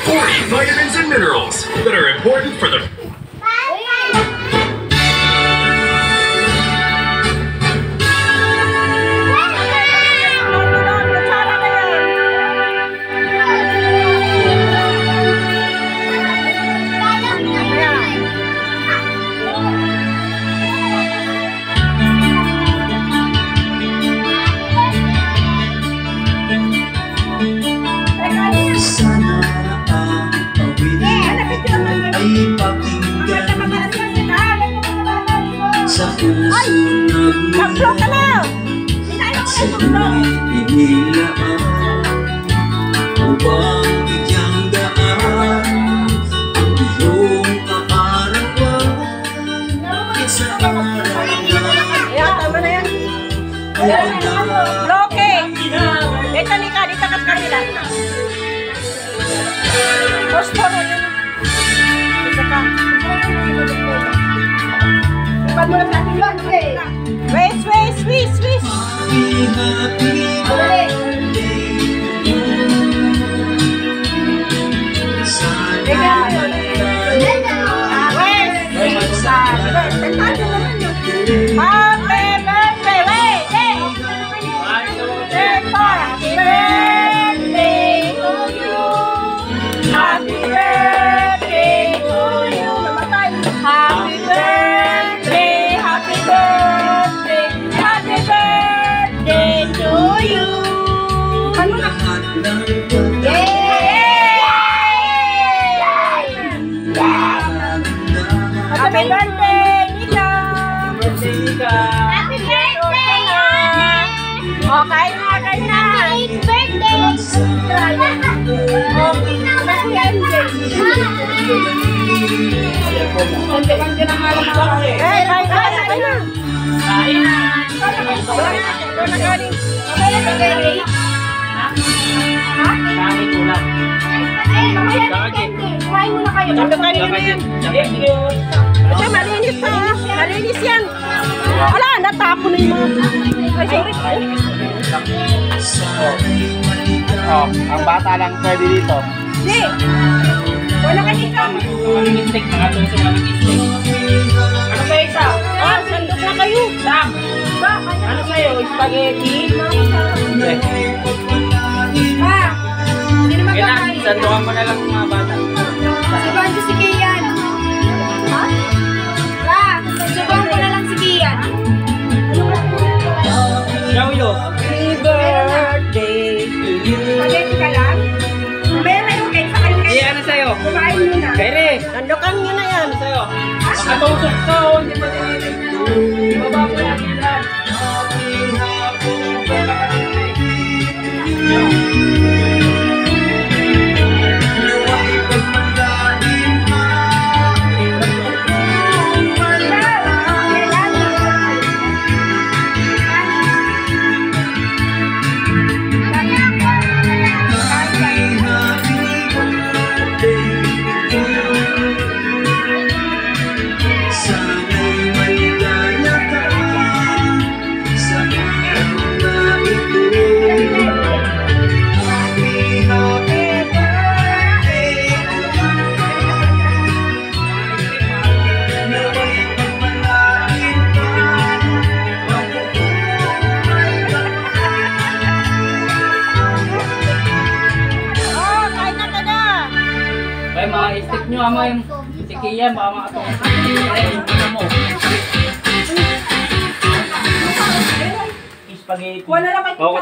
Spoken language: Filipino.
40 vitamins and minerals that are important for the... Sa puso ng at sa iyong inilaan upang bigyang daan ang iyong kaarawan. Isa araw na Loke! Dito nika, dito ka kanila. Posporo yun. Dito ka. Ipan mo lang sa ating yun, okay? Wait. Happy birthday, Nika! Happy birthday! Oh, kain na! Happy birthday! Kasi malinis pa, malinis yan. Wala, natapon na yung mga... Ay, sorry. Oh, ang bata lang pwede dito. Hindi. Wala ka dito. Maling steak, nakatong sa maling steak. Ano kayo isa? Ah, sandok na kayo. Sam! Ano sa'yo? Spaghetti? Ah, hindi naman kakain. Sandukan mo na lang mga bata. Subuhan ko si Kian. Ha? Subuhan ko na lang si Kian. Yo. Happy birthday to you. Spaghetti ka lang? Meron yung cake sa kayo. Iya, ano sa'yo? Kumain mo na. Kere! Sandokan nyo na yan. Ano sa'yo? Makatusok ka, hindi pa din. Baba ko lang yan. Ay, mga stick nyo, ama yung si Kian, baka makatong. Ay, ano mo? Spaghetti. Wala na kayo. Oo,